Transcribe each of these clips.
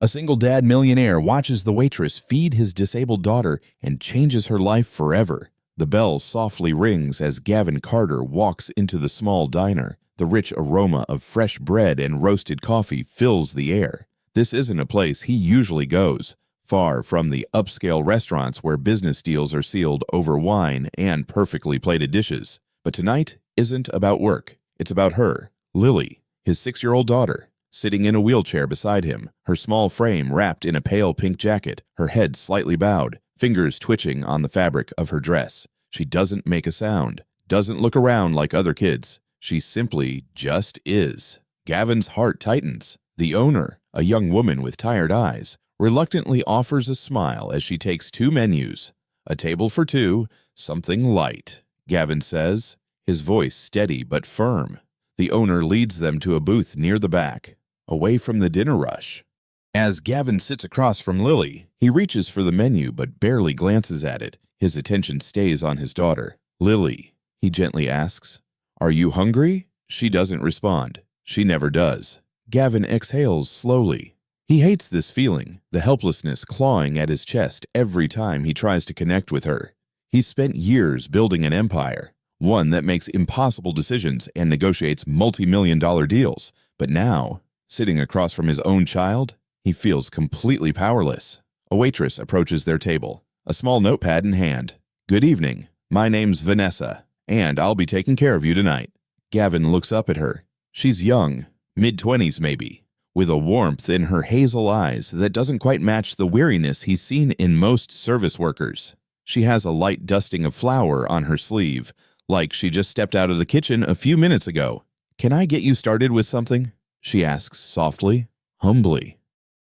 A single dad millionaire watches the waitress feed his disabled daughter and changes her life forever. The bell softly rings as Gavin Carter walks into the small diner. The rich aroma of fresh bread and roasted coffee fills the air. This isn't a place he usually goes, far from the upscale restaurants where business deals are sealed over wine and perfectly plated dishes. But tonight isn't about work. It's about her, Lily, his 6-year-old daughter, sitting in a wheelchair beside him, her small frame wrapped in a pale pink jacket, her head slightly bowed, fingers twitching on the fabric of her dress. She doesn't make a sound, doesn't look around like other kids. She simply just is. Gavin's heart tightens. The owner, a young woman with tired eyes, reluctantly offers a smile as she takes 2 menus. A table for 2, something light, Gavin says, his voice steady but firm. The owner leads them to a booth near the back, away from the dinner rush. As Gavin sits across from Lily, he reaches for the menu but barely glances at it. His attention stays on his daughter. "Lily," he gently asks, "are you hungry?" She doesn't respond. She never does. Gavin exhales slowly. He hates this feeling, the helplessness clawing at his chest every time he tries to connect with her. He's spent years building an empire, one that makes impossible decisions and negotiates multi-million-dollar deals. But now, sitting across from his own child, he feels completely powerless. A waitress approaches their table, a small notepad in hand. "Good evening. My name's Vanessa, and I'll be taking care of you tonight." Gavin looks up at her. She's young, mid-20s maybe, with a warmth in her hazel eyes that doesn't quite match the weariness he's seen in most service workers. She has a light dusting of flour on her sleeve, like she just stepped out of the kitchen a few minutes ago. "Can I get you started with something?" she asks softly, humbly.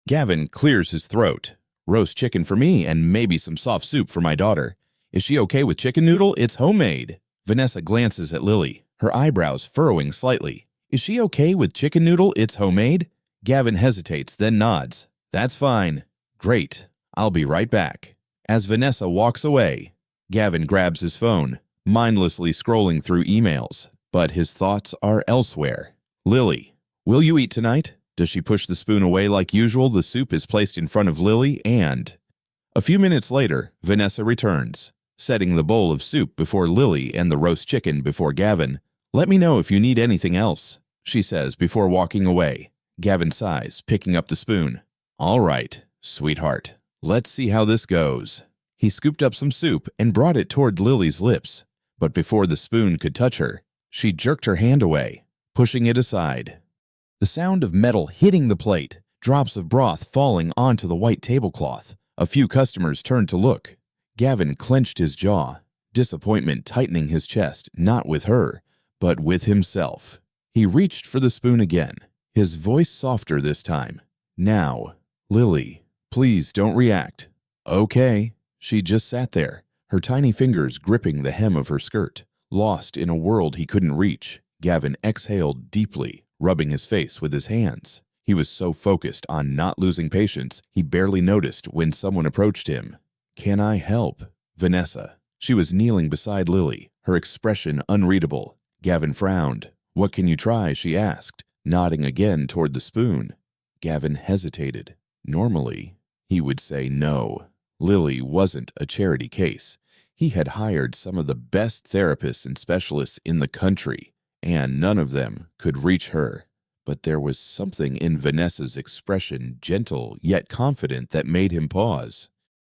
Gavin clears his throat. "Roast chicken for me and maybe some soft soup for my daughter. Is she okay with chicken noodle? It's homemade." Vanessa glances at Lily, her eyebrows furrowing slightly. "Is she okay with chicken noodle? It's homemade?" Gavin hesitates, then nods. "That's fine." "Great. I'll be right back." As Vanessa walks away, Gavin grabs his phone, mindlessly scrolling through emails, but his thoughts are elsewhere. "Lily, will you eat tonight?" Does she push the spoon away like usual? The soup is placed in front of Lily and... A few minutes later, Vanessa returns, setting the bowl of soup before Lily and the roast chicken before Gavin. "Let me know if you need anything else," she says before walking away. Gavin sighs, picking up the spoon. "All right, sweetheart. Let's see how this goes." He scooped up some soup and brought it toward Lily's lips, but before the spoon could touch her, she jerked her hand away, pushing it aside. The sound of metal hitting the plate, drops of broth falling onto the white tablecloth. A few customers turned to look. Gavin clenched his jaw, disappointment tightening his chest, not with her, but with himself. He reached for the spoon again, his voice softer this time. "Now, Lily, please don't react." "Okay." She just sat there, her tiny fingers gripping the hem of her skirt. Lost in a world he couldn't reach, Gavin exhaled deeply, rubbing his face with his hands. He was so focused on not losing patience, he barely noticed when someone approached him. "Can I help?" Vanessa. She was kneeling beside Lily, her expression unreadable. Gavin frowned. "What can you try?" she asked, nodding again toward the spoon. Gavin hesitated. Normally, he would say no. Lily wasn't a charity case. He had hired some of the best therapists and specialists in the country, and none of them could reach her. But there was something in Vanessa's expression, gentle yet confident, that made him pause.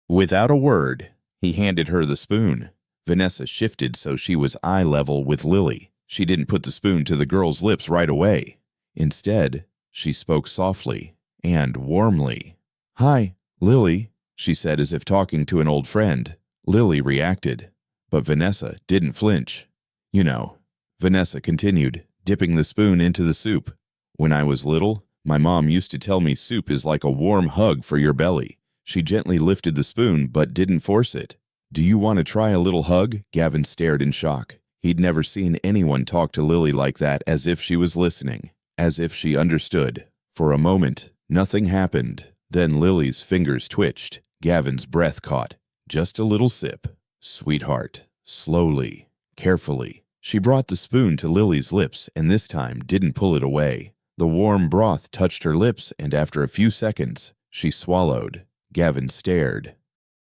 Without a word, he handed her the spoon. Vanessa shifted so she was eye level with Lily. She didn't put the spoon to the girl's lips right away. Instead, she spoke softly and warmly. "Hi, Lily," she said as if talking to an old friend. Lily reacted, but Vanessa didn't flinch. "You know," Vanessa continued, dipping the spoon into the soup. "When I was little, my mom used to tell me soup is like a warm hug for your belly." She gently lifted the spoon but didn't force it. "Do you want to try a little hug?" Gavin stared in shock. He'd never seen anyone talk to Lily like that, as if she was listening, as if she understood. For a moment, nothing happened. Then Lily's fingers twitched. Gavin's breath caught. Just a little sip. "Sweetheart." Slowly, carefully, she brought the spoon to Lily's lips and this time didn't pull it away. The warm broth touched her lips, and after a few seconds, She swallowed. Gavin stared.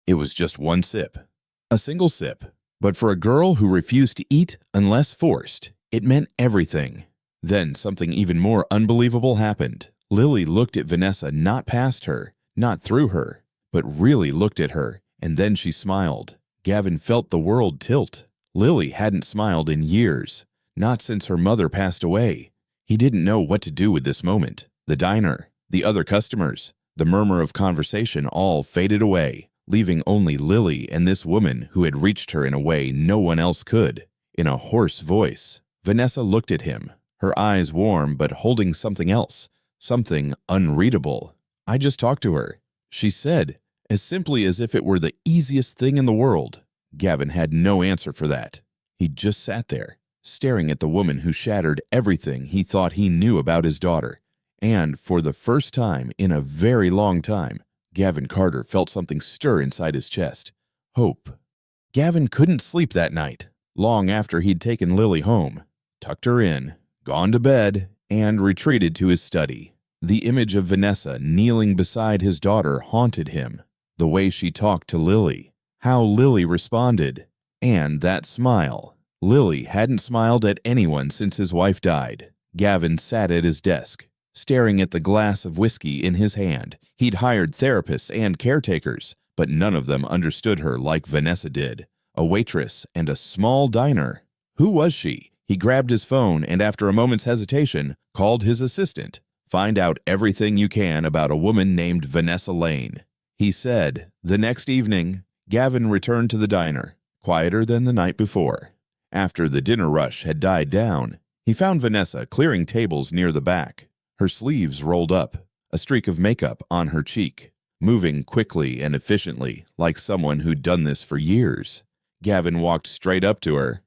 It was just one sip. A single sip. But for a girl who refused to eat unless forced, it meant everything. Then something even more unbelievable happened. Lily looked at Vanessa, not past her, not through her, but really looked at her, and then she smiled. Gavin felt the world tilt. Lily hadn't smiled in years, not since her mother passed away. He didn't know what to do with this moment. The diner, the other customers, the murmur of conversation all faded away, leaving only Lily and this woman who had reached her in a way no one else could. In a hoarse voice, Vanessa looked at him, her eyes warm but holding something else, something unreadable. "I just talked to her," she said, as simply as if it were the easiest thing in the world. Gavin had no answer for that. He just sat there, staring at the woman who shattered everything he thought he knew about his daughter. And for the first time in a very long time, Gavin Carter felt something stir inside his chest. Hope. Gavin couldn't sleep that night, long after he'd taken Lily home, tucked her in, gone to bed, and retreated to his study. The image of Vanessa kneeling beside his daughter haunted him. The way she talked to Lily, how Lily responded, and that smile. Lily hadn't smiled at anyone since his wife died. Gavin sat at his desk, staring at the glass of whiskey in his hand. He'd hired therapists and caretakers, but none of them understood her like Vanessa did. A waitress and a small diner. Who was she? He grabbed his phone and after a moment's hesitation, called his assistant. "Find out everything you can about a woman named Vanessa Lane," he said. The next evening, Gavin returned to the diner, quieter than the night before. After the dinner rush had died down, he found Vanessa clearing tables near the back, her sleeves rolled up, a streak of makeup on her cheek, moving quickly and efficiently like someone who'd done this for years. Gavin walked straight up to her.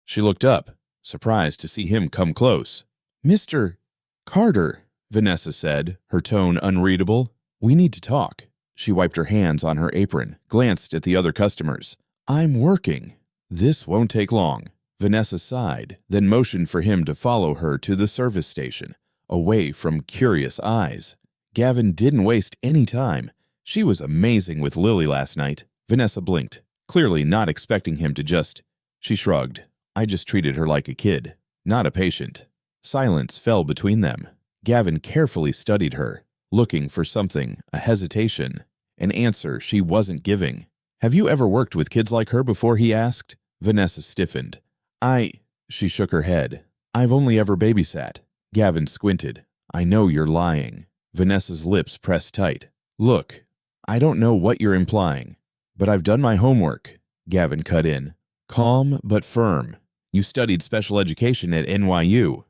She looked up, surprised to see him come close. "Mr. Carter," Vanessa said, her tone unreadable. "We need to talk." She wiped her hands on her apron, glanced at the other customers. "I'm working." "This won't take long." Vanessa sighed, then motioned for him to follow her to the service station, away from curious eyes. Gavin didn't waste any time. She was amazing with Lily last night. Vanessa blinked, clearly not expecting him to just. She shrugged. "I just treated her like a kid, not a patient." Silence fell between them. Gavin carefully studied her, looking for something, a hesitation, an answer she wasn't giving. "Have you ever worked with kids like her before?" he asked. Vanessa stiffened. She shook her head. "I've only ever babysat." Gavin squinted. "I know you're lying." Vanessa's lips pressed tight. "Look, I don't know what you're implying, but I've done my homework." Gavin cut in, calm but firm. "You studied special education at NYU.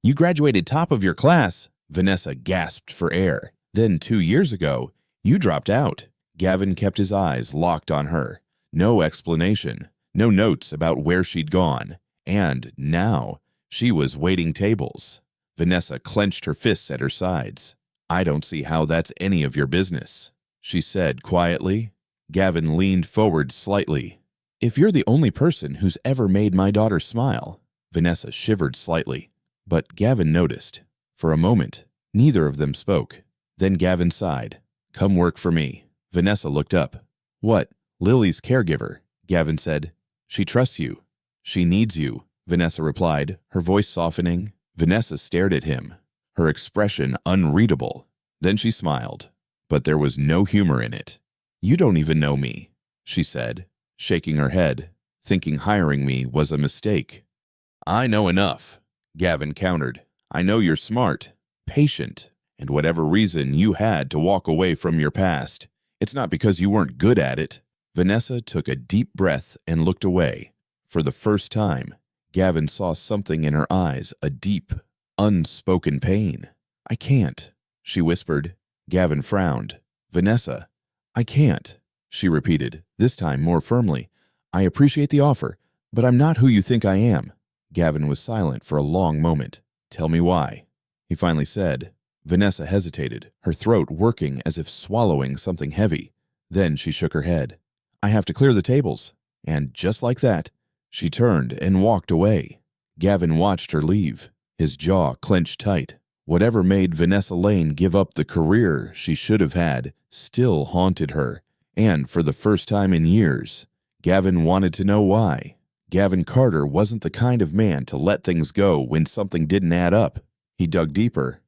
You graduated top of your class." Vanessa gasped for air. "Then 2 years ago, you dropped out." Gavin kept his eyes locked on her. No explanation, no notes about where she'd gone. And now, she was waiting tables. Vanessa clenched her fists at her sides. "I don't see how that's any of your business," she said quietly. Gavin leaned forward slightly. "If you're the only person who's ever made my daughter smile." Vanessa shivered slightly, but Gavin noticed. For a moment, neither of them spoke. Then Gavin sighed. "Come work for me." Vanessa looked up. "What?" "Lily's caregiver," Gavin said. "She trusts you." "She needs you," Vanessa replied, her voice softening. Vanessa stared at him, her expression unreadable. Then she smiled, but there was no humor in it. "You don't even know me," she said, shaking her head, thinking hiring me was a mistake. "I know enough," Gavin countered. "I know you're smart, patient, and whatever reason you had to walk away from your past, it's not because you weren't good at it." Vanessa took a deep breath and looked away. For the first time, Gavin saw something in her eyes, a deep, unspoken pain. "I can't," she whispered. Gavin frowned. "Vanessa, I can't," she repeated, this time more firmly. "I appreciate the offer, but I'm not who you think I am." Gavin was silent for a long moment. "Tell me why," he finally said. Vanessa hesitated, her throat working as if swallowing something heavy. Then she shook her head. "I have to clear the tables." And just like that, she turned and walked away. Gavin watched her leave, his jaw clenched tight. Whatever made Vanessa Lane give up the career she should have had still haunted her, and for the first time in years, Gavin wanted to know why. Gavin Carter wasn't the kind of man to let things go when something didn't add up. He dug deeper.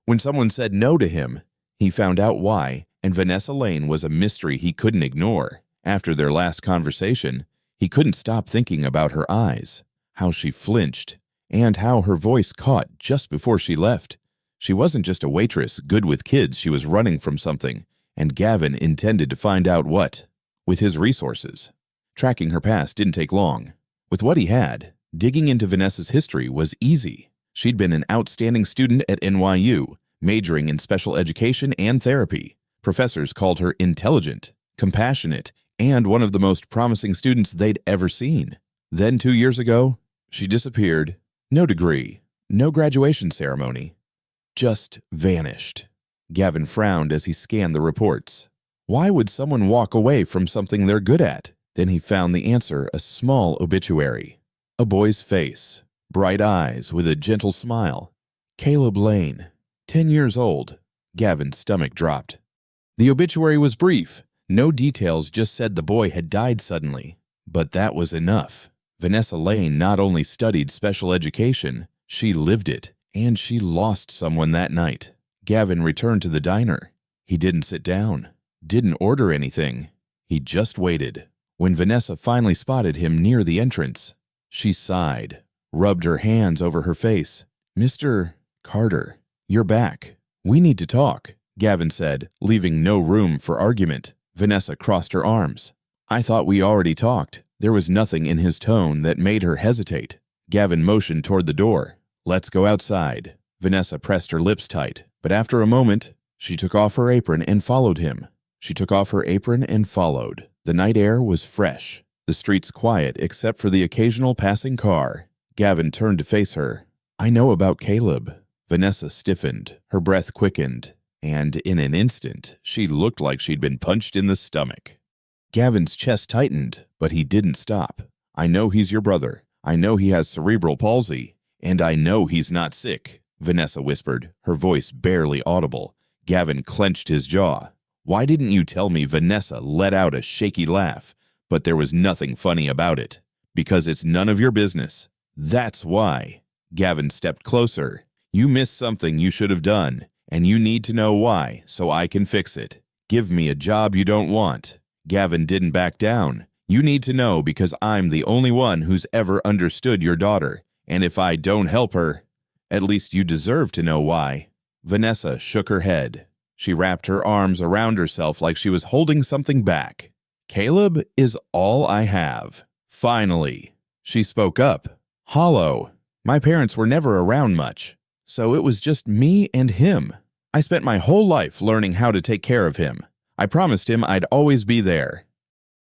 When someone said no to him, he found out why, and Vanessa Lane was a mystery he couldn't ignore. After their last conversation, he couldn't stop thinking about her eyes, how she flinched, and how her voice caught just before she left. She wasn't just a waitress good with kids, she was running from something, and Gavin intended to find out what. With his resources. Tracking her past didn't take long. With what he had, digging into Vanessa's history was easy. She'd been an outstanding student at NYU, majoring in special education and therapy. Professors called her intelligent, compassionate, and one of the most promising students they'd ever seen. Then 2 years ago, she disappeared. No degree, no graduation ceremony. Just vanished. Gavin frowned as he scanned the reports. Why would someone walk away from something they're good at? Then he found the answer, a small obituary. A boy's face, bright eyes with a gentle smile. Caleb Lane, 10 years old. Gavin's stomach dropped. The obituary was brief. No details, just said the boy had died suddenly. But that was enough. Vanessa Lane not only studied special education, she lived it, and she lost someone that night. Gavin returned to the diner. He didn't sit down, didn't order anything. He just waited. When Vanessa finally spotted him near the entrance, she sighed, rubbed her hands over her face. "Mr. Carter, you're back. We need to talk," Gavin said, leaving no room for argument. Vanessa crossed her arms. "I thought we already talked." There was nothing in his tone that made her hesitate. Gavin motioned toward the door. "Let's go outside." Vanessa pressed her lips tight, but after a moment, she took off her apron and followed him. She took off her apron and followed. The night air was fresh, the streets quiet except for the occasional passing car. Gavin turned to face her. "I know about Caleb." Vanessa stiffened, her breath quickened, and in an instant, she looked like she'd been punched in the stomach. Gavin's chest tightened, but he didn't stop. "I know he's your brother. I know he has cerebral palsy, and I know he's not sick," Vanessa whispered, her voice barely audible. Gavin clenched his jaw. "Why didn't you tell me?" Vanessa let out a shaky laugh, but there was nothing funny about it. "Because it's none of your business. That's why." Gavin stepped closer. "You missed something you should have done, and you need to know why, so I can fix it. Give me a job you don't want." Gavin didn't back down. "You need to know because I'm the only one who's ever understood your daughter, and if I don't help her, at least you deserve to know why." Vanessa shook her head. She wrapped her arms around herself like she was holding something back. "Caleb is all I have." Finally, she spoke up. "Hollow. My parents were never around much, so it was just me and him. I spent my whole life learning how to take care of him. I promised him I'd always be there.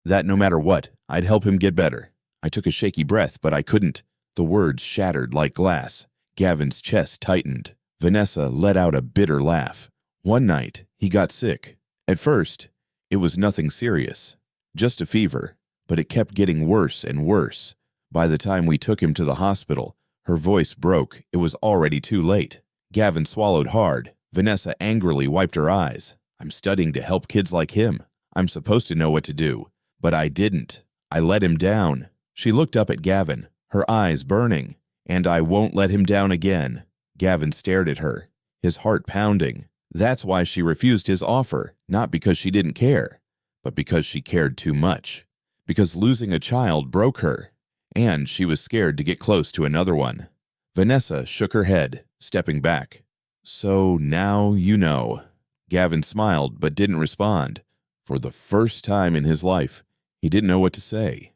That no matter what, I'd help him get better." I took a shaky breath, but I couldn't. The words shattered like glass. Gavin's chest tightened. Vanessa let out a bitter laugh. "One night, he got sick. At first, it was nothing serious, just a fever, but it kept getting worse and worse. By the time we took him to the hospital, her voice broke. It was already too late." Gavin swallowed hard. Vanessa angrily wiped her eyes. "I'm studying to help kids like him. I'm supposed to know what to do, but I didn't. I let him down." She looked up at Gavin, her eyes burning. "And I won't let him down again." Gavin stared at her, his heart pounding. That's why she refused his offer, not because she didn't care, but because she cared too much. Because losing a child broke her, and she was scared to get close to another one. Vanessa shook her head, stepping back. "So now you know." Gavin smiled but didn't respond. For the first time in his life, he didn't know what to say.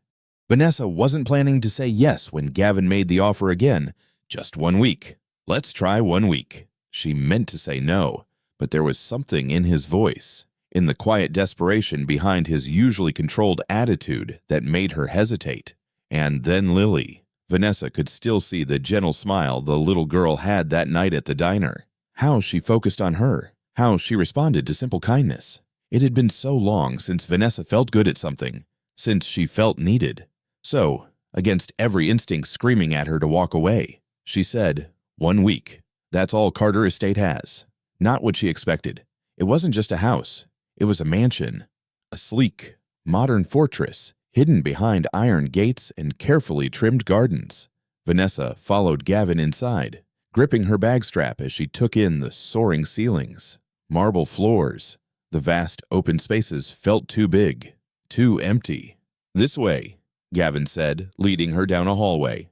Vanessa wasn't planning to say yes when Gavin made the offer again. Just 1 week. Let's try 1 week. She meant to say no, but there was something in his voice, in the quiet desperation behind his usually controlled attitude that made her hesitate. And then Lily. Vanessa could still see the gentle smile the little girl had that night at the diner. How she focused on her. How she responded to simple kindness. It had been so long since Vanessa felt good at something, since she felt needed. So, against every instinct screaming at her to walk away, she said, 1 week. That's all Carter Estate has. Not what she expected. It wasn't just a house. It was a mansion. A sleek, modern fortress, hidden behind iron gates and carefully trimmed gardens. Vanessa followed Gavin inside, gripping her bag strap as she took in the soaring ceilings, marble floors. The vast open spaces felt too big, too empty. "This way," Gavin said, leading her down a hallway.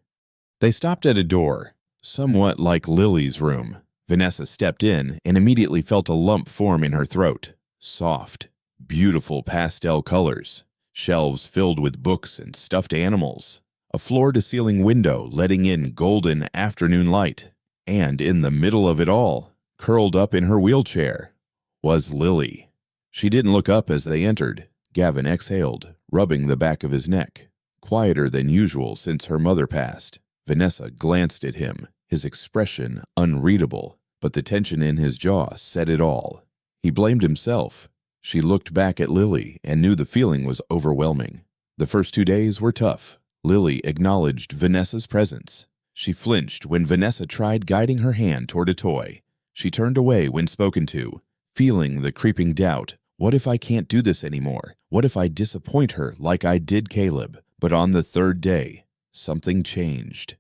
They stopped at a door, somewhat like Lily's room. Vanessa stepped in and immediately felt a lump form in her throat. Soft, beautiful pastel colors, shelves filled with books and stuffed animals, a floor-to-ceiling window letting in golden afternoon light, and in the middle of it all, curled up in her wheelchair, was Lily. She didn't look up as they entered. Gavin exhaled, rubbing the back of his neck. Quieter than usual since her mother passed. Vanessa glanced at him, his expression unreadable, but the tension in his jaw said it all. He blamed himself. She looked back at Lily and knew the feeling was overwhelming. The first 2 days were tough. Lily acknowledged Vanessa's presence. She flinched when Vanessa tried guiding her hand toward a toy. She turned away when spoken to, feeling the creeping doubt. What if I can't do this anymore? What if I disappoint her like I did Caleb? But on the 3rd day, something changed.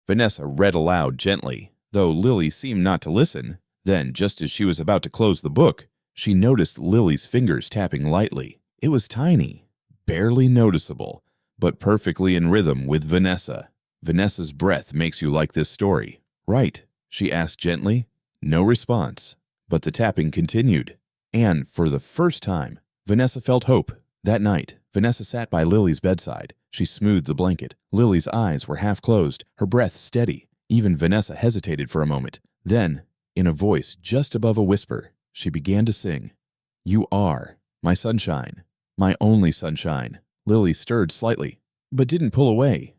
Vanessa read aloud gently, though Lily seemed not to listen. Then, just as she was about to close the book, she noticed Lily's fingers tapping lightly. It was tiny, barely noticeable, but perfectly in rhythm with Vanessa. "Vanessa's breath makes you like this story, right?" she asked gently. No response, but the tapping continued. And for the first time, Vanessa felt hope. That night, Vanessa sat by Lily's bedside. She smoothed the blanket. Lily's eyes were half closed, her breath steady. Even Vanessa hesitated for a moment. Then, in a voice just above a whisper, she began to sing. "You are my sunshine, my only sunshine." Lily stirred slightly, but didn't pull away.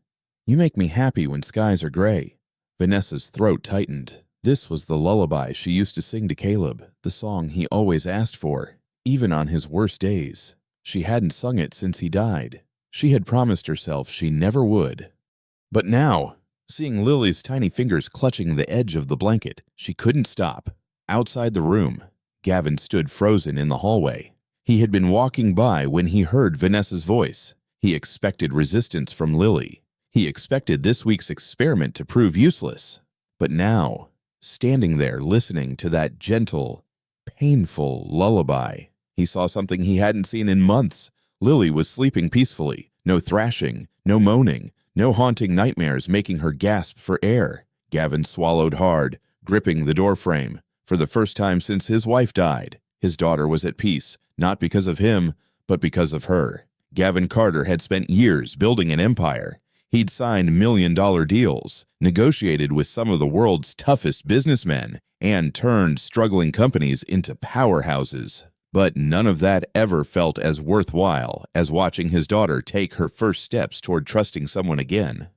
"You make me happy when skies are gray." Vanessa's throat tightened. This was the lullaby she used to sing to Caleb, the song he always asked for, even on his worst days. She hadn't sung it since he died. She had promised herself she never would. But now, seeing Lily's tiny fingers clutching the edge of the blanket, she couldn't stop. Outside the room, Gavin stood frozen in the hallway. He had been walking by when he heard Vanessa's voice. He expected resistance from Lily. He expected this week's experiment to prove useless. But now, standing there listening to that gentle, painful lullaby, he saw something he hadn't seen in months. Lily was sleeping peacefully. No thrashing, no moaning, no haunting nightmares making her gasp for air. Gavin swallowed hard, gripping the doorframe. For the first time since his wife died, his daughter was at peace, not because of him, but because of her. Gavin Carter had spent years building an empire. He'd signed million-dollar deals, negotiated with some of the world's toughest businessmen, and turned struggling companies into powerhouses. But none of that ever felt as worthwhile as watching his daughter take her first steps toward trusting someone again.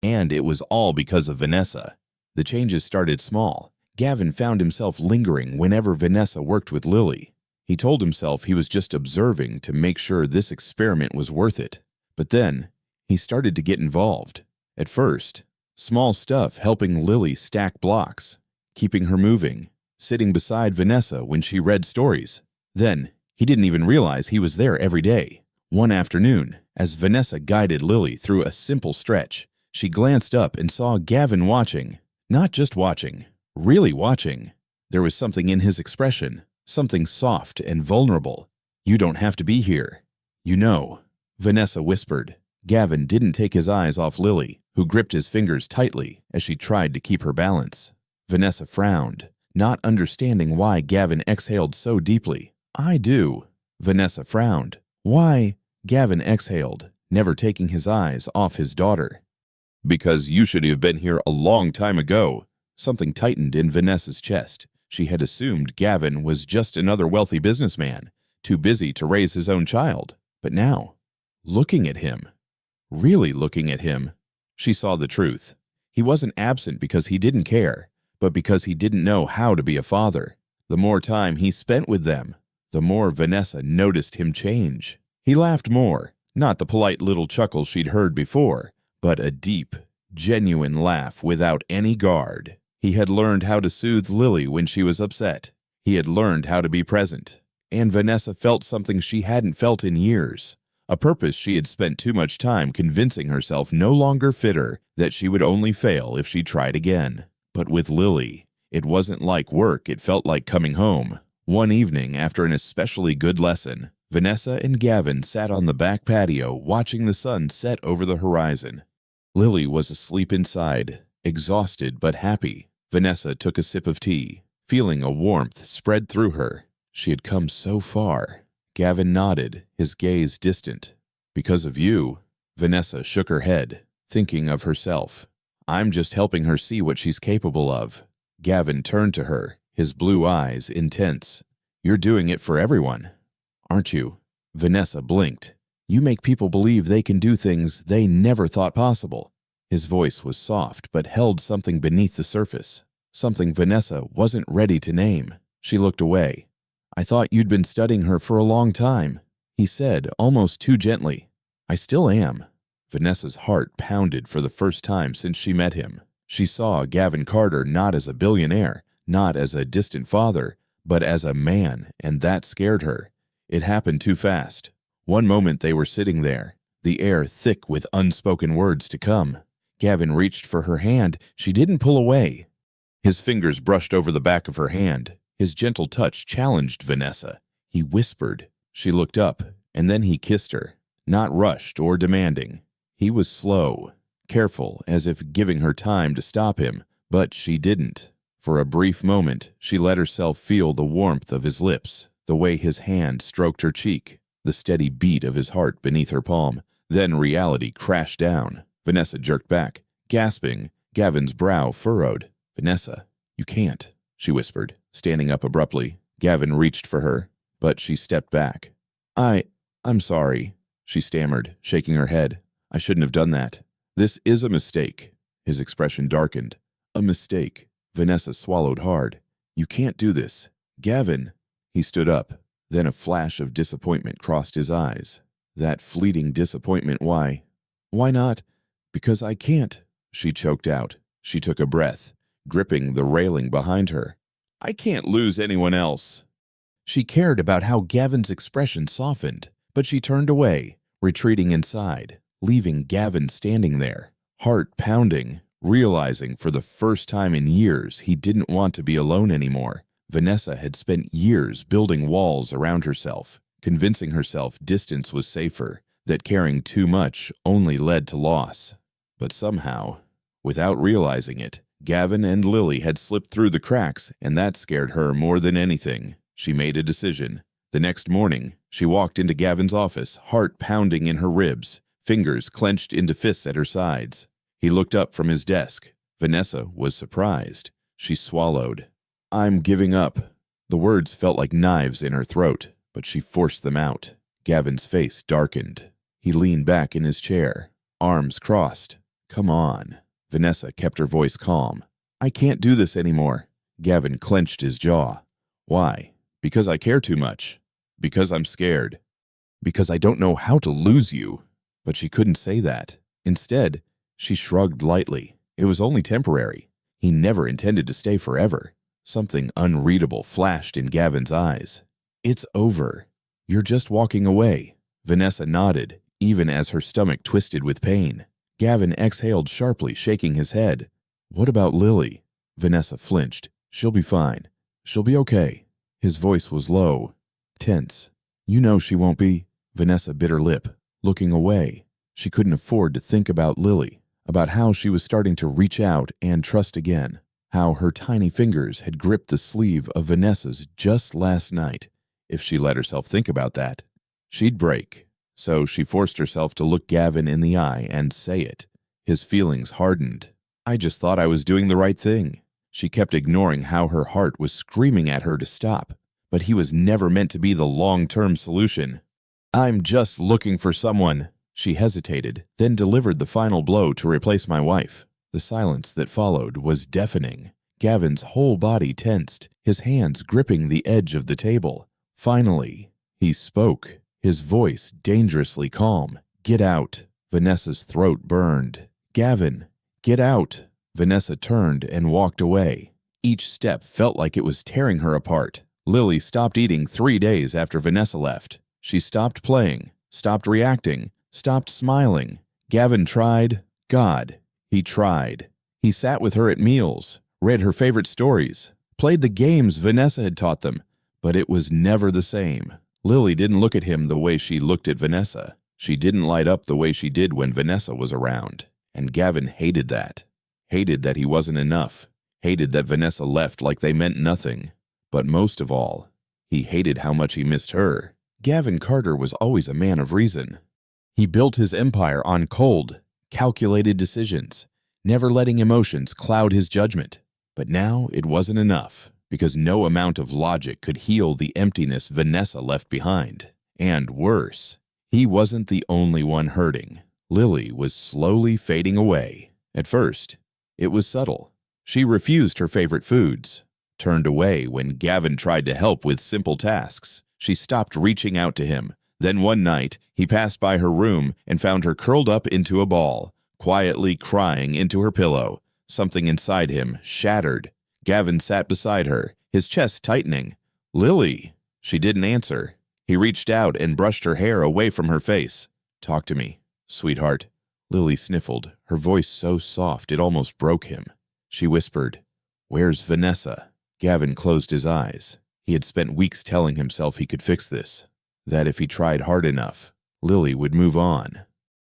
And it was all because of Vanessa. The changes started small. Gavin found himself lingering whenever Vanessa worked with Lily. He told himself he was just observing to make sure this experiment was worth it. But then, he started to get involved. At first, small stuff helping Lily stack blocks, keeping her moving, sitting beside Vanessa when she read stories. Then, he didn't even realize he was there every day. One afternoon, as Vanessa guided Lily through a simple stretch, she glanced up and saw Gavin watching. Not just watching, really watching. There was something in his expression, something soft and vulnerable. "You don't have to be here. You know," Vanessa whispered. Gavin didn't take his eyes off Lily, who gripped his fingers tightly as she tried to keep her balance. Vanessa frowned, not understanding why Gavin exhaled so deeply. "I do." Vanessa frowned. "Why?" Gavin exhaled, never taking his eyes off his daughter. "Because you should have been here a long time ago." Something tightened in Vanessa's chest. She had assumed Gavin was just another wealthy businessman, too busy to raise his own child. But now, looking at him, really looking at him, she saw the truth. He wasn't absent because he didn't care, but because he didn't know how to be a father. The more time he spent with them, the more Vanessa noticed him change. He laughed more, not the polite little chuckle she'd heard before, but a deep, genuine laugh without any guard. He had learned how to soothe Lily when she was upset. He had learned how to be present. And Vanessa felt something she hadn't felt in years. A purpose she had spent too much time convincing herself no longer fit her, that she would only fail if she tried again. But with Lily, it wasn't like work, it felt like coming home. One evening, after an especially good lesson, Vanessa and Gavin sat on the back patio watching the sun set over the horizon. Lily was asleep inside, exhausted but happy. Vanessa took a sip of tea, feeling a warmth spread through her. She had come so far. Gavin nodded, his gaze distant. "Because of you." Vanessa shook her head, thinking of herself. "I'm just helping her see what she's capable of." Gavin turned to her, his blue eyes intense. "You're doing it for everyone, aren't you?" Vanessa blinked. "You make people believe they can do things they never thought possible." His voice was soft but held something beneath the surface, something Vanessa wasn't ready to name. She looked away. "I thought you'd been studying her for a long time," he said, almost too gently. "I still am." Vanessa's heart pounded for the first time since she met him. She saw Gavin Carter not as a billionaire, not as a distant father, but as a man, and that scared her. It happened too fast. One moment they were sitting there, the air thick with unspoken words to come. Gavin reached for her hand. She didn't pull away. His fingers brushed over the back of her hand. His gentle touch challenged Vanessa. He whispered. She looked up, and then he kissed her. Not rushed or demanding. He was slow, careful, as if giving her time to stop him, but she didn't. For a brief moment, she let herself feel the warmth of his lips, the way his hand stroked her cheek, the steady beat of his heart beneath her palm. Then reality crashed down. Vanessa jerked back, gasping. Gavin's brow furrowed. "Vanessa, you can't," she whispered, standing up abruptly. Gavin reached for her, but she stepped back. I'm sorry," she stammered, shaking her head. "I shouldn't have done that. This is a mistake." His expression darkened. "A mistake." Vanessa swallowed hard. "You can't do this. Gavin." He stood up. Then a flash of disappointment crossed his eyes. That fleeting disappointment, why? "Why not?" "Because I can't," she choked out. She took a breath, gripping the railing behind her. "I can't lose anyone else." She cared about how Gavin's expression softened, but she turned away, retreating inside, leaving Gavin standing there, heart pounding, realizing for the first time in years he didn't want to be alone anymore. Vanessa had spent years building walls around herself, convincing herself distance was safer, that caring too much only led to loss. But somehow, without realizing it, Gavin and Lily had slipped through the cracks, and that scared her more than anything. She made a decision. The next morning, she walked into Gavin's office, heart pounding in her ribs, fingers clenched into fists at her sides. He looked up from his desk. Vanessa was surprised. She swallowed. "I'm giving up." The words felt like knives in her throat, but she forced them out. Gavin's face darkened. He leaned back in his chair, arms crossed. "Come on." Vanessa kept her voice calm. "I can't do this anymore." Gavin clenched his jaw. "Why?" "Because I care too much. Because I'm scared. Because I don't know how to lose you." But she couldn't say that. Instead, she shrugged lightly. It was only temporary. He never intended to stay forever. Something unreadable flashed in Gavin's eyes. "It's over. You're just walking away." Vanessa nodded, even as her stomach twisted with pain. Gavin exhaled sharply, shaking his head. "What about Lily?" Vanessa flinched. "She'll be fine. She'll be okay." His voice was low, tense. "You know she won't be." Vanessa bit her lip, looking away. She couldn't afford to think about Lily, about how she was starting to reach out and trust again, how her tiny fingers had gripped the sleeve of Vanessa's just last night. If she let herself think about that, she'd break. So she forced herself to look Gavin in the eye and say it. His feelings hardened. "I just thought I was doing the right thing." She kept ignoring how her heart was screaming at her to stop, but he was never meant to be the long-term solution. "I'm just looking for someone." She hesitated, then delivered the final blow to replace my wife. The silence that followed was deafening. Gavin's whole body tensed, his hands gripping the edge of the table. Finally, he spoke, his voice dangerously calm. "Get out." Vanessa's throat burned. "Gavin, get out." Vanessa turned and walked away. Each step felt like it was tearing her apart. Lily stopped eating 3 days after Vanessa left. She stopped playing, stopped reacting, stopped smiling. Gavin tried. God, he tried. He sat with her at meals, read her favorite stories, played the games Vanessa had taught them, but it was never the same. Lily didn't look at him the way she looked at Vanessa. She didn't light up the way she did when Vanessa was around. And Gavin hated that. Hated that he wasn't enough. Hated that Vanessa left like they meant nothing. But most of all, he hated how much he missed her. Gavin Carter was always a man of reason. He built his empire on cold, calculated decisions, never letting emotions cloud his judgment. But now it wasn't enough, because no amount of logic could heal the emptiness Vanessa left behind. And worse, he wasn't the only one hurting. Lily was slowly fading away. At first, it was subtle. She refused her favorite foods, turned away when Gavin tried to help with simple tasks. She stopped reaching out to him. Then one night, he passed by her room and found her curled up into a ball, quietly crying into her pillow. Something inside him shattered. Gavin sat beside her, his chest tightening. "Lily." She didn't answer. He reached out and brushed her hair away from her face. "Talk to me, sweetheart." Lily sniffled, her voice so soft it almost broke him. She whispered, "Where's Vanessa?" Gavin closed his eyes. He had spent weeks telling himself he could fix this, that if he tried hard enough, Lily would move on.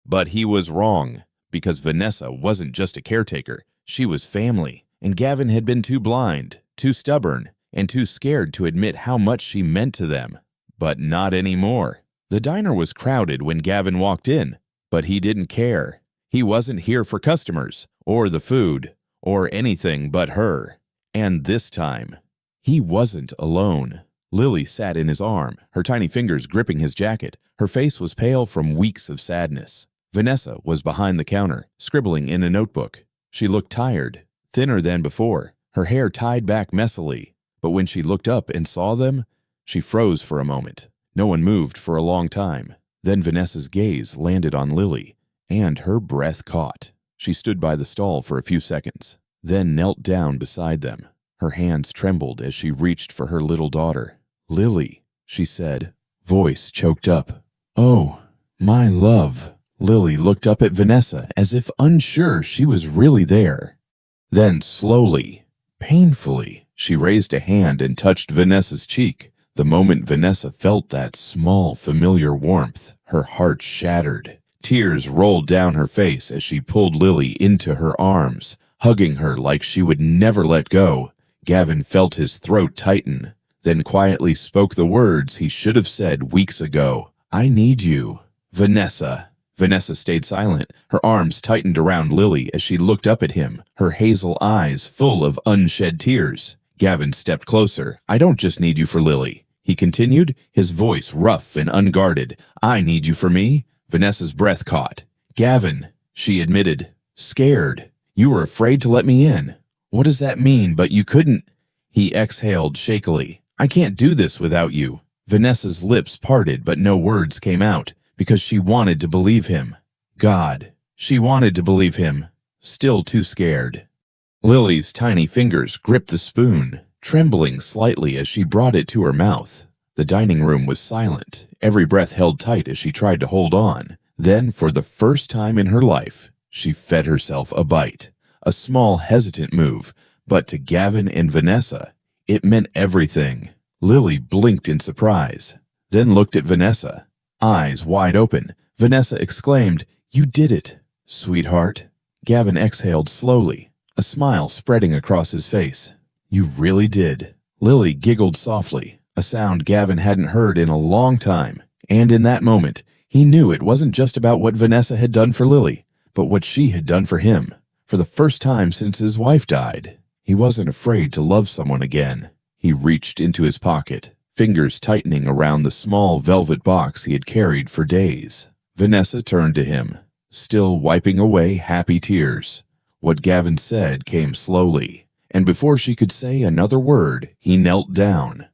But he was wrong, because Vanessa wasn't just a caretaker. She was family, and Gavin had been too blind, too stubborn, and too scared to admit how much she meant to them. But not anymore. The diner was crowded when Gavin walked in, but he didn't care. He wasn't here for customers, or the food, or anything but her. And this time, he wasn't alone. Lily sat in his arm, her tiny fingers gripping his jacket. Her face was pale from weeks of sadness. Vanessa was behind the counter, scribbling in a notebook. She looked tired, thinner than before, her hair tied back messily. But when she looked up and saw them, she froze for a moment. No one moved for a long time. Then Vanessa's gaze landed on Lily, and her breath caught. She stood by the stall for a few seconds, then knelt down beside them. Her hands trembled as she reached for her little daughter. "Lily," she said, voice choked up. "Oh, my love." Lily looked up at Vanessa as if unsure she was really there. Then slowly, painfully, she raised a hand and touched Vanessa's cheek. The moment Vanessa felt that small, familiar warmth, her heart shattered. Tears rolled down her face as she pulled Lily into her arms, hugging her like she would never let go. Gavin felt his throat tighten, then quietly spoke the words he should have said weeks ago. "I need you, Vanessa." Vanessa stayed silent, her arms tightened around Lily as she looked up at him, her hazel eyes full of unshed tears. Gavin stepped closer. "I don't just need you for Lily," he continued, his voice rough and unguarded. "I need you for me." Vanessa's breath caught. "Gavin," she admitted, scared. "You were afraid to let me in." "What does that mean, but you couldn't?" He exhaled shakily. "I can't do this without you." Vanessa's lips parted, but no words came out, because she wanted to believe him. God, she wanted to believe him, still too scared. Lily's tiny fingers gripped the spoon, trembling slightly as she brought it to her mouth. The dining room was silent, every breath held tight as she tried to hold on. Then, for the first time in her life, she fed herself a bite. A small, hesitant move, but to Gavin and Vanessa, it meant everything. Lily blinked in surprise, then looked at Vanessa. Eyes wide open, Vanessa exclaimed, "You did it, sweetheart." Gavin exhaled slowly, a smile spreading across his face. "You really did." Lily giggled softly, a sound Gavin hadn't heard in a long time. And in that moment, he knew it wasn't just about what Vanessa had done for Lily, but what she had done for him. For the first time since his wife died, he wasn't afraid to love someone again. He reached into his pocket, fingers tightening around the small velvet box he had carried for days. Vanessa turned to him, still wiping away happy tears. What Gavin said came slowly, and before she could say another word, he knelt down.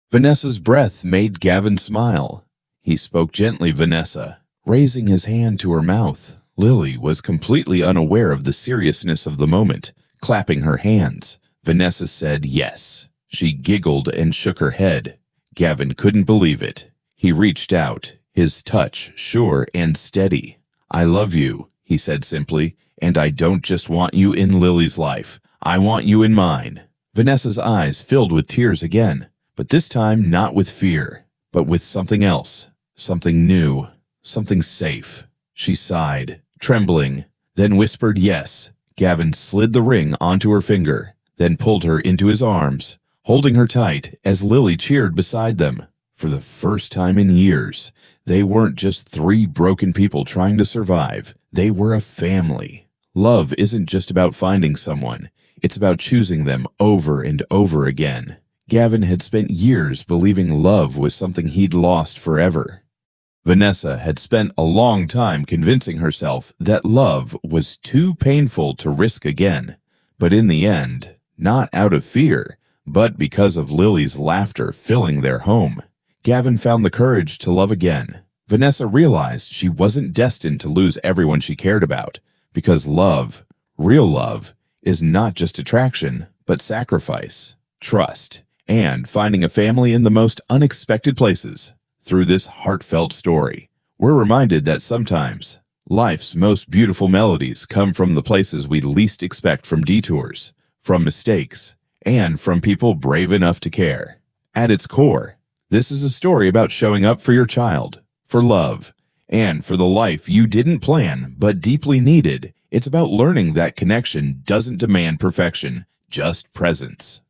Vanessa's breath made Gavin smile. He spoke gently, "Vanessa," raising his hand to her mouth. Lily was completely unaware of the seriousness of the moment, clapping her hands. Vanessa said yes. She giggled and shook her head. Gavin couldn't believe it. He reached out, his touch sure and steady. "I love you," he said simply, "and I don't just want you in Lily's life. I want you in mine." Vanessa's eyes filled with tears again, but this time not with fear, but with something else, something new, something safe. She sighed, trembling, then whispered yes. Gavin slid the ring onto her finger, then pulled her into his arms, holding her tight as Lily cheered beside them. For the first time in years, they weren't just three broken people trying to survive. They were a family. Love isn't just about finding someone. It's about choosing them over and over again. Gavin had spent years believing love was something he'd lost forever. Vanessa had spent a long time convincing herself that love was too painful to risk again. But in the end, not out of fear, but because of Lily's laughter filling their home, Gavin found the courage to love again. Vanessa realized she wasn't destined to lose everyone she cared about, because love, real love, is not just attraction, but sacrifice, trust, and finding a family in the most unexpected places. Through this heartfelt story, we're reminded that sometimes life's most beautiful melodies come from the places we least expect, from detours, from mistakes, and from people brave enough to care. At its core, this is a story about showing up for your child, for love, and for the life you didn't plan but deeply needed. It's about learning that connection doesn't demand perfection, just presence.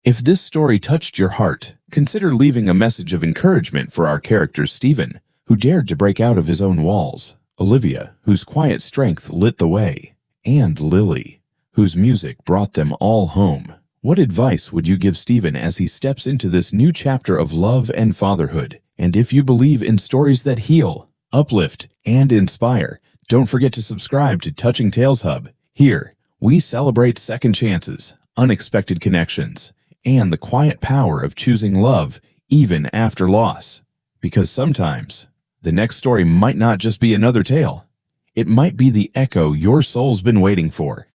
If this story touched your heart, consider leaving a message of encouragement for our characters: Stephen, who dared to break out of his own walls; Olivia, whose quiet strength lit the way; and Lily, whose music brought them all home. What advice would you give Stephen as he steps into this new chapter of love and fatherhood? And if you believe in stories that heal, uplift, and inspire, don't forget to subscribe to Touching Tales Hub. Here, we celebrate second chances, unexpected connections, and the quiet power of choosing love even after loss. Because sometimes, the next story might not just be another tale. It might be the echo your soul's been waiting for.